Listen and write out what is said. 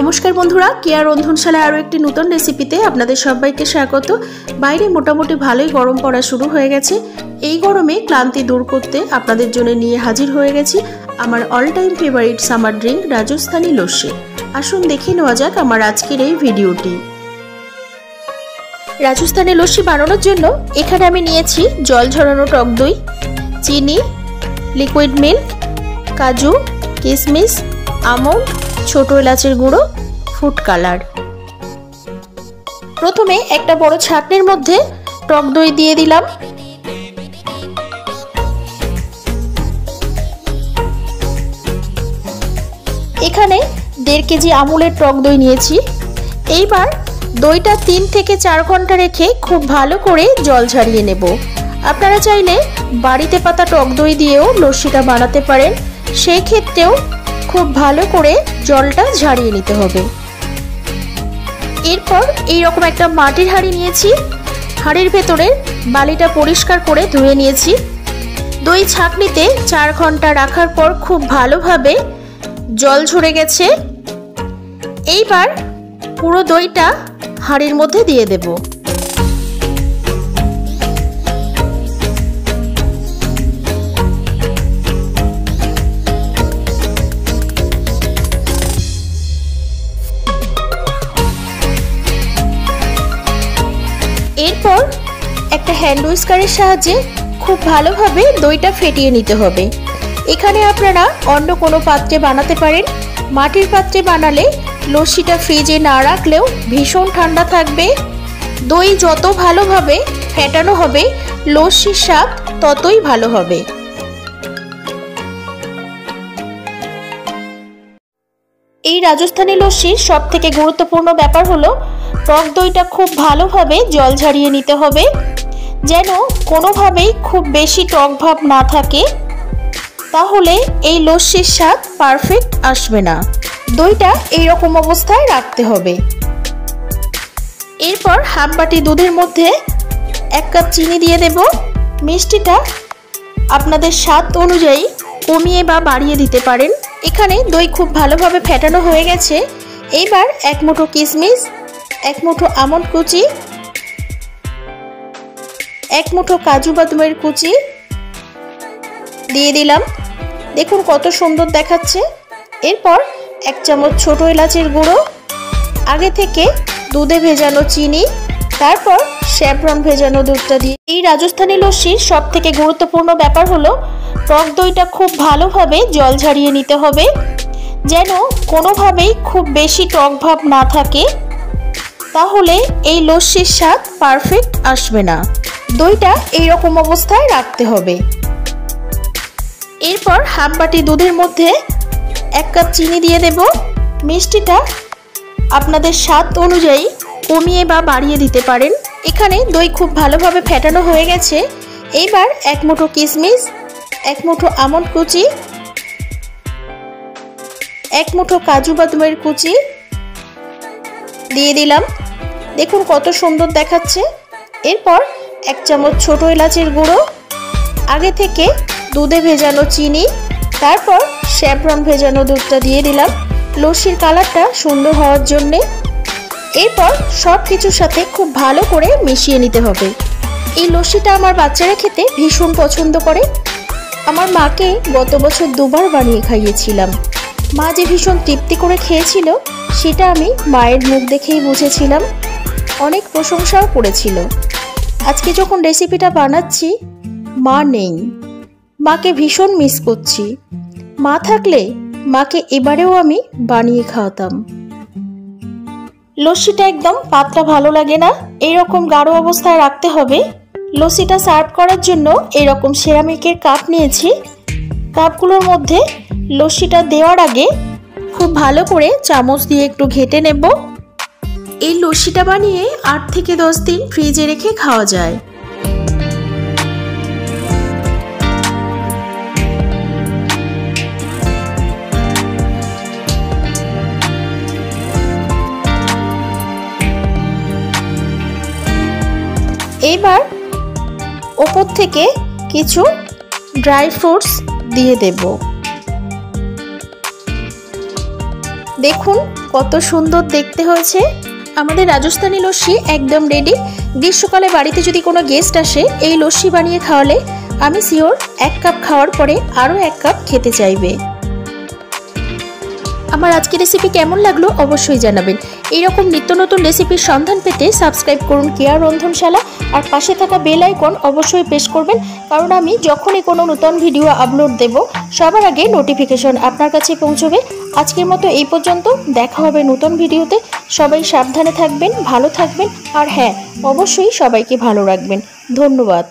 नमस्कार बंधुरा केयार रंधनशाला आरो एकटी नूतन रेसिपिते आपनादेर सबाइके स्वागत। बाइरे मोटामुटी भालोई गरम पड़ा शुरू हये गेछे। एई गरमे क्लांति दूर करते आपनादेर जोन्नो निये हाजिर हये गेछि आमार अल टाइम फेभारिट सामार ड्रिंक राजस्थानी लस्सी। आसुन देखे नेওয়া যাক आमार आजकेर एई भिडियोटी। राजस्थानी लस्सी बानानोर जोन्नो एखाने आमि नियेछि जल झरानो टक दई, चीनी, लिकुइड मिल्क, काजू, किशमिश, आमंड, छोटो एलाचेर गुड़ो, फुड कालार। प्रथमे एकटा बड़ो छाकनिर मध्य टक दई दिए दिलाम। एखाने 1.5 केजी आमुलेर टक दई नियेछि। एइबार दইটা 3 থেকে 4 घंटा रेखे खूब भालो करे जल झरिয়ে नेब। आपनारा चाइले बाड़ीते पाता टक दई दिएও लस्सिटा बानाते पारेन। सेई क्षेत्रेও खूब भालो करे जलटा झरिয়ে নিতে হবে। এরপর এই রকম একটা মাটির হাঁড়ি নিয়েছি। হাঁড়ির ভেতরে বালিটা পরিষ্কার করে ধুয়ে নিয়েছি। দই ছাঁকনিতে 4 ঘন্টা রাখার পর খুব ভালোভাবে জল ঝরে গেছে। এইবার পুরো দইটা হাঁড়ির মধ্যে দিয়ে দেব। এরপর একটা হ্যান্ড হুইস্কারের সাহায্যে খুব ভালোভাবে দইটা ফেটিয়ে নিতে হবে। এখানে আপনারা অন্য কোনো পাত্রে বানাতে পারেন। মাটির পাত্রে বানালে লস্যিটা ফ্রিজে না রাখলেও ভীষণ ঠান্ডা থাকবে। দই যত ভালোভাবে ফেটানো হবে লস্যির স্বাদ ততই ভালো হবে। এই রাজস্থানী লস্যির সবথেকে গুরুত্বপূর্ণ ব্যাপার হলো টক দইটা খুব ভালোভাবে জল ঝরিয়ে নিতে হবে, যেন কোনোভাবেই খুব বেশি টক ভাব না থাকে, তাহলে এই লস্যির স্বাদ পারফেক্ট আসবে না। দইটা এই রকম অবস্থায় রাখতে হবে। এরপর হাফ বাটি দুধের মধ্যে 1 কাপ চিনি দিয়ে দেব। মিষ্টিটা আপনাদের স্বাদ অনুযায়ী কমিয়ে বা বাড়িয়ে দিতে পারেন। এখানে দই খুব ভালোভাবে ফেটানো হয়ে গেছে। এইবার 1 মুঠো কিশমিশ, 1 মুঠো আমন্ড কুচি, 1 মুঠো কাজু বাদামের কুচি দিয়ে দিলাম। দেখুন কত সুন্দর দেখাচ্ছে। এরপর 1 চামচ ছোট এলাচের গুঁড়ো, আগে থেকে দুধে ভেজানো চিনি, তারপর স্যাফরন ভেজানো দুধটা দিয়ে। এই রাজস্থানী লস্যির সবথেকে গুরুত্বপূর্ণ ব্যাপার হলো টক দইটা খুব ভালোভাবে জল ঝরিয়ে নিতে হবে, যেন কোনোভাবেই খুব বেশি টক ভাব না থাকে, তাহলে এই লস্যির স্বাদ পারফেক্ট আসবে না। দইটা এই রকম অবস্থায় রাখতে হবে। এরপর হাফ বাটি দুধের মধ্যে 1 কাপ চিনি দিয়ে দেব। মিষ্টিটা আপনাদের স্বাদ অনুযায়ী কমিয়ে বা বাড়িয়ে দিতে পারেন। এখানে দই খুব ভালোভাবে ফেটানো হয়ে গেছে। এইবার 1 মুঠো কিশমিশ, 1 মুঠো আমন্ড কুচি, 1 মুঠো কাজু বাদামের কুচি দিয়ে দিলাম। দেখুন কত সুন্দর দেখাচ্ছে। এরপর 1 চামচ ছোট এলাচের গুঁড়ো, আগে থেকে দুধে ভেজানো চিনি, তারপর স্যাফরন ভেজানো দুধটা দিয়ে দিলাম লস্যির কালারটা সুন্দর হওয়ার জন্যে। এরপর সব কিছুর সাথে খুব ভালো করে মিশিয়ে নিতে হবে। এই লস্যিটা আমার বাচ্চারা খেতে ভীষণ পছন্দ করে। আমার মাকে গত বছর 2 বার বানিয়ে খাইয়েছিলাম। মা যে ভীষণ তৃপ্তি করে খেয়েছিল সেটা আমি মায়ের মুখ দেখেই বুঝেছিলাম। অনেক প্রশংসাও করেছিল। আজকে যখন রেসিপিটা বানাচ্ছি মা নেই, মাকে ভীষণ মিস করছি। মা থাকলে মাকে এবারেও আমি বানিয়ে খাওয়াতাম। লস্যিটা একদম পাতলা ভালো লাগে না, এইরকম গাঢ় অবস্থায় রাখতে হবে। লস্যিটা সার্ভ করার জন্য এরকম সেরামিকের কাপ নিয়েছি। কাপগুলোর মধ্যে লস্যিটা দেওয়ার আগে খুব ভালো করে চামচ দিয়ে একটু ঘেটে নেব। এই লস্যিটা বানিয়ে 8 থেকে 10 দিন ফ্রিজে রেখে খাওয়া যায়। এবার উপর থেকে কিছু ড্রাই ফ্রুটস দিয়ে দেব। দেখুন কত সুন্দর দেখতে হয়েছে। আমাদের রাজস্থানি লস্যি একদম রেডি। গ্রীষ্মকালে বাড়িতে যদি কোনো গেস্ট আসে এই লস্যি বানিয়ে খাওয়ালে আমি শিওর 1 কাপ খাওয়ার পরে আরও 1 কাপ খেতে চাইবে। আমার আজকের রেসিপি কেমন লাগলো অবশ্যই জানাবেন। এইরকম নিত্য নতুন রেসিপির সন্ধান পেতে সাবস্ক্রাইব করুন কেয়ার রন্ধনশালা, আর পাশে থাকা বেল আইকন অবশ্যই প্রেস করবেন, কারণ আমি যখনই কোনো নতুন ভিডিও আপলোড দেব সবার আগে নোটিফিকেশন আপনার কাছে পৌঁছবে। আজকের মতো এই পর্যন্ত, দেখা হবে নতুন ভিডিওতে। সবাই সাবধানে থাকবেন, ভালো থাকবেন, আর হ্যাঁ, অবশ্যই সবাইকে ভালো রাখবেন। ধন্যবাদ।